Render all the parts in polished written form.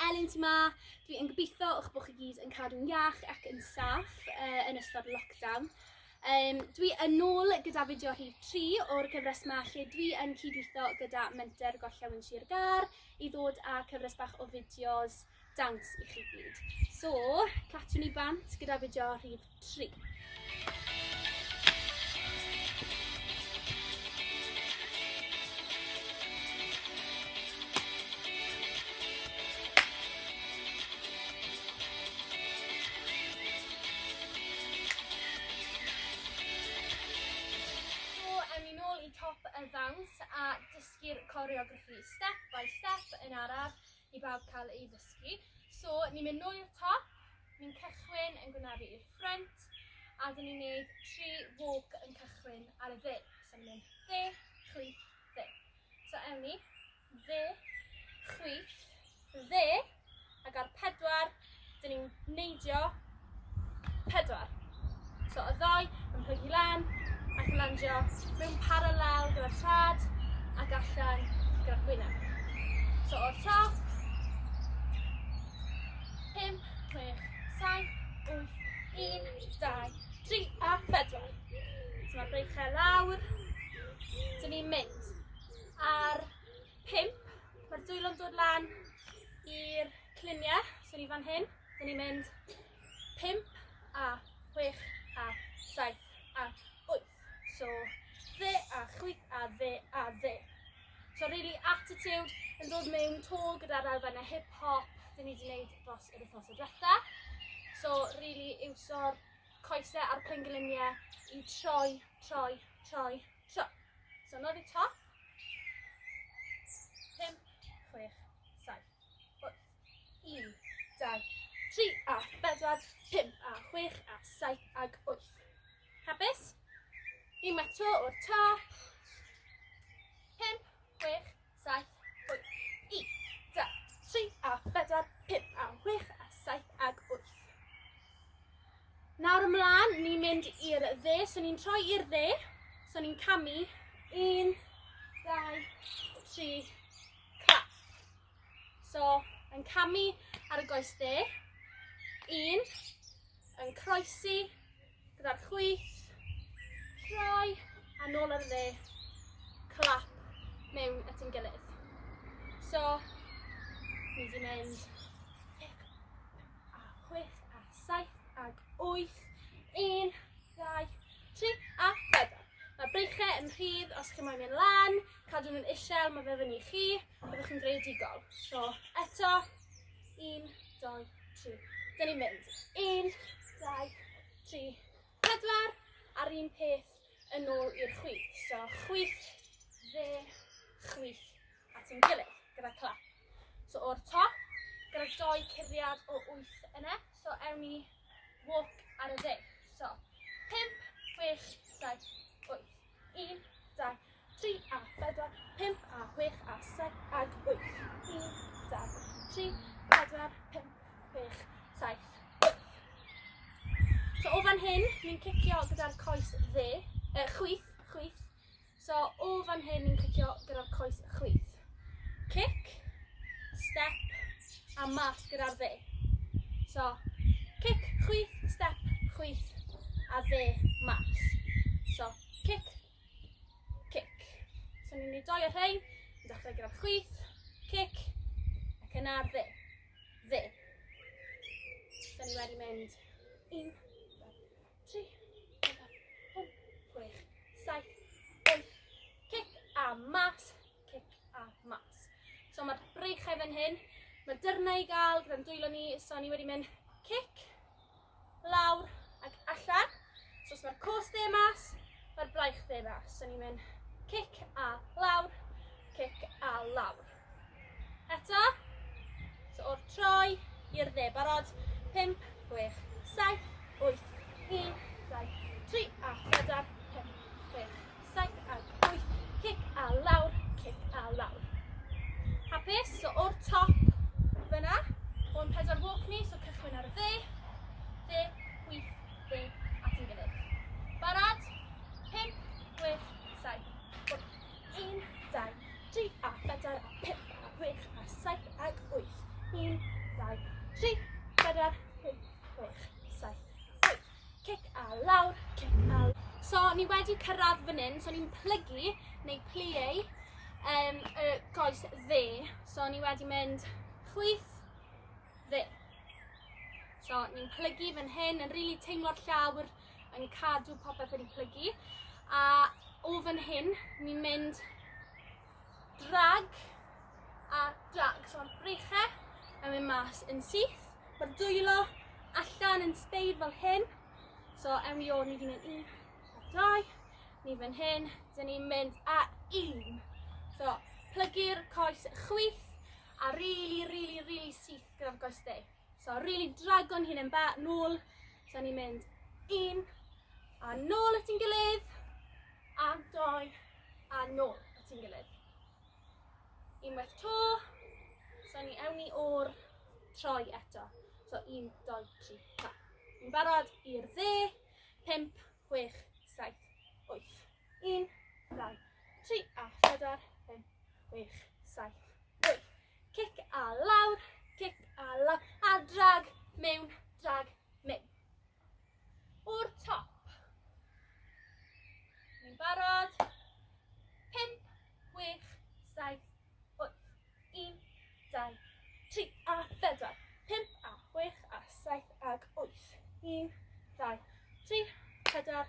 Elin ti ma. Dwi'n gobeithio eich bod chi gyd yn cadw'n iach ac yn saff yn ystod lockdown. Dwi yn ôl gyda fideo rhif 3 o'r cyfres ma lle dwi yn cydweithio gyda Menter Gorllewin i ddod â cyfres bach o fideos dawns i chi gyd. So, catwn ni bant gyda fideo rhif 3. Top y ddawns a dysgu'r choreography step by step yn araf i bawb cael ei ddysgu. So, ni'n mynd nôl i'r top, ni'n cychwyn yn gwynebu i'r ffrant a dyn ni'n gwneud 3 walk yn cychwyn ar y dde. So, ni'n mynd dde, chwith, dde. So, ewn ni, dde, chwith, dde, ac ar 4, dyn ni'n neidio 4. So, y ddoi yn plygu lan, ac yn landio mewn parallel gyda'r trad ac allan gyda'r gwyneb. So o'r top, 5, 6, 7, 8, 1, 2, 3 a 4. So mae'r breichau lawr. Dyn ni'n mynd ar 5. Mae'r dwylo'n dod lan i'r cluniau. So ni fan hyn. Dyn ni'n mynd 5 a 6 a 7 a 8. So, dde a chwith a dde a dde. So, really attitude yn dod mewn to gyda'r elfennau hip-hop dyn ni wedi gwneud dros yr wythnos y diwetha. So, really iwso'r coesau a'r pengliniau i troi. So, nod i top. 5, 6, 7, 8, 1, 2, 3 a 4, 5 a 6 a 7 ag 8. Hapus? Un meto o'r top. 5, 6, 7, 8, 1, 2, 3 a 4, 5 a 6 a 7 ag 8. Nawr ymlaen, ni'n mynd i'r dde. So ni'n troi i'r dde. So ni'n camu 1, 2, 3, clap. So, yn camu ar y goes dde. 1, yn croesi gyda'r chwith. Troi a nôl ar y dde, clap mewn at ein gilydd. So, ni wedi mynd 5 a 6 a 7 ag 8, 1, 2, 3 a 4. Mae breichau yn rhydd os chi'n mynd lan, cadw nhw'n isel, mae fe fyny chi, byddwch chi'n greadigol. So, eto, 1, 2, 3. Dyn ni'n mynd 1, 2, 3, 4, a'r un peth yn ôl i'r chwith. So, chwith, dde, chwith, at ein gilydd, gyda clap. So, o'r top, gyda 2 curiad o 8 yna. So, ewn ni walk ar y dde. So, 5, 6, 7, 8. 1, 2, 3 a 4, 5 a 6 a 7 ag 8. 1, 2, 3, 4, 5, 6, 7, 8. So, o fan hyn, ni'n cicio gyda'r coes dde. Chwith. So, o fan hyn ni'n cicio gyda'r coes chwith. Kick, step, a mas gyda'r dde. So, kick, chwith, step, chwith, a dde, mas. So, kick. So, ni'n neud 2 o'r rhain, ni'n dechrau gyda'r chwith, kick, ac yna'r dde. So, ni wedi mynd 1, 3, 4, 5, 6, 7, 8, kick a mas. So mae'r breichau fan hyn, mae dyrnau i gael gyda'n dwylo ni, so ni wedi mynd kick, lawr ac allan. So os mae'r cos dde mas, mae'r braich dde mas. So ni'n mynd kick a lawr. Eto, so o'r troi i'r dde, barod, 5, 6, 7, 8, 1, 2, 3 a 4, 5, 6, 7 a 8, kick a lawr. Hapus, so o'r top fyna, o'n 4 walk ni, so cychwyn ar y dde, chwith, dde, at ein gilydd. Barod, 5, 6, 7, 8, 1, 1, 2, 3, 4, 5, 6, 7, 8. Cic a lawr, cic a lawr. So, ni wedi cyrraedd fan hyn, so ni'n plygu, neu plieu, y goes dde. So, ni wedi mynd chwith, dde. So, ni'n plygu fan hyn, yn rili teimlo'r llawr, yn cadw popeth wedi plygu. A o fan hyn, ni'n mynd drag a drag. So, mae'n brechau, yn mynd mas yn syth. Mae'r dwylo allan yn speid fel hyn. So, ewn ni o, ni wedi mynd 1, 2, ni fan hyn, dyn ni'n mynd a 1. So, plygu'r coes chwith a really syth gyda'r goes dde. So, really drago'n hyn yn nôl. So, ni'n mynd 1 a nôl at ein gilydd, a 2 a nôl at ein gilydd. Unwaith to. So, ni ewn ni o'r troi eto. So, 1, 2, 3, 4. Ni'n barod i'r dde, 5, 6, 7, 8. 1, 2, 3 a 4, 5, 6, 7, 8. Cic a lawr, a drag mewn, drag mewn. O'r top. Ni'n barod. 5, 6, 7, 8. 1, 2, 3 a 4. 5 a 6 a 7 ag 8. 1, 2, 3, 4,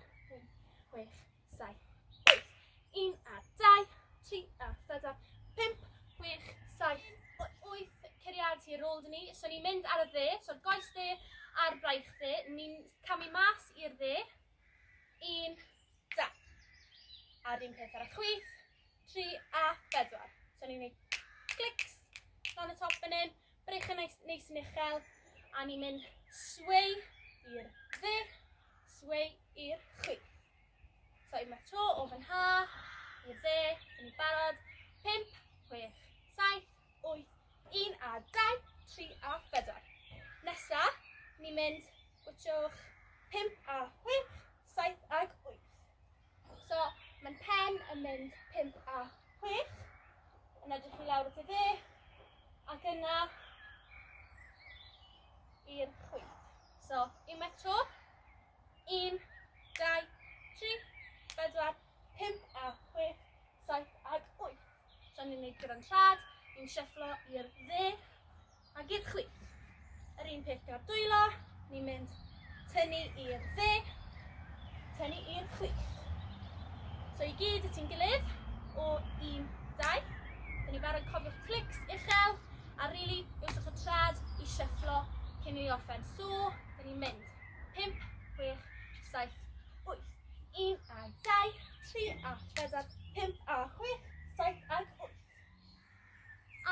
5, 6, 7, 8. 1 a 2, 3 a 4, 5, 6, 7, 8 curiad i'r ôl dyn ni. So ni'n mynd ar y dde, so'r goes dde a'r braich dde. Ni'n camu mas i'r dde. 1, 2. A'r un peth ar y chwith. 3 a 4. So ni'n gwneud clics lan y top fan hyn. Brech yn neis yn uchel. A ni'n mynd sway i'r dde, sway i'r chwith. So unwaith to o fan ha, i'r dde, ni'n barod. 5, 6, 7, 8, 1 a 2, 3 a 4. Nesa, ni'n mynd, gwtioch, 5 a 6, 7 ag 8. So, mae'n pen yn mynd 5 a 6. Yn edrych i lawr at y dde. Ac yna, i'r chwith. So, unwaith to. 1, 2, 3, 4, 5 a 6, 7 ag 8. So, ni'n gwneud gyda'n trad. Ni'n siefflo i'r dde ac i'r chwith. Yr un peth gyda'r dwylo. Ni'n mynd tynnu i'r dde, tynnu i'r chwith. So, i gyd at ein gilydd o 1, 2. Dyn ni barod cofiwch clics uchel. A rili, ywswch y trad i siefflo cyn i orffen. So, dyn ni'n mynd 5, 6, 7, 8. 1 a 2, 3 a 4, 5 a 6, 7 ag 8. A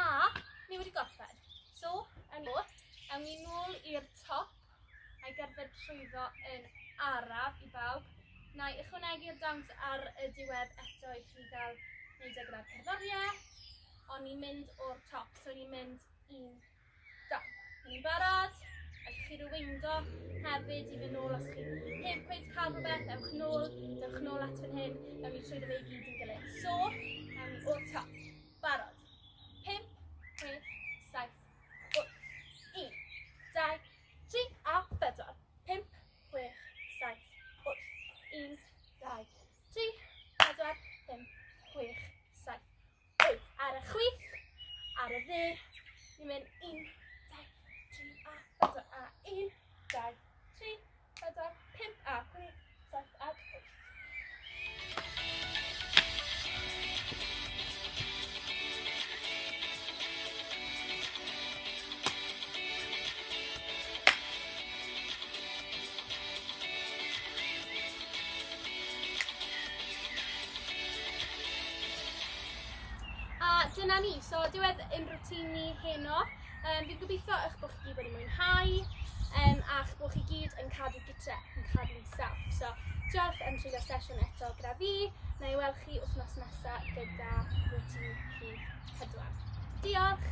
ni wedi gorffen. So, ewn ni nôl i'r top a'i gerdded trwyddo yn araf i bawb. Na i ychwanegu'r dawns ar y diwedd eto i chi gael neud e gyda'r cerddoriaeth. Ond ni'n mynd o'r top, so ni'n mynd 1, 2. Ni'n barod. Ewch chi ryweindo hefyd i fynd nôl os chi heb gweud cael rhywbeth. Ewch nôl, dewch nôl at fan hyn. Ewn ni trwy fe i gyd yn gilydd. So, ewn ni o'r top. Barod. 5, 6, 7, 8. 1, 2, 3 a 4. 5, 6, 7, 8. 1, 2, 3, 4, 5, 6, 7, 8. Ar y chwith, ar y dde, ni'n mynd 1, 2, 3 a 4 a 1, 2, 3, 4, 5 a 6, 7 a 8. Dyna ni, so diwedd ein routine ni heno. Fi'n gobeithio eich bod chi gyd wedi mwynhau a'ch bod chi gyd yn cadw gytre, yn cadw self. So diolch am trwy'r sesiwn eto gyda fi. Na i weld chi wythnos nesaf gyda routine rhif 4. Diolch!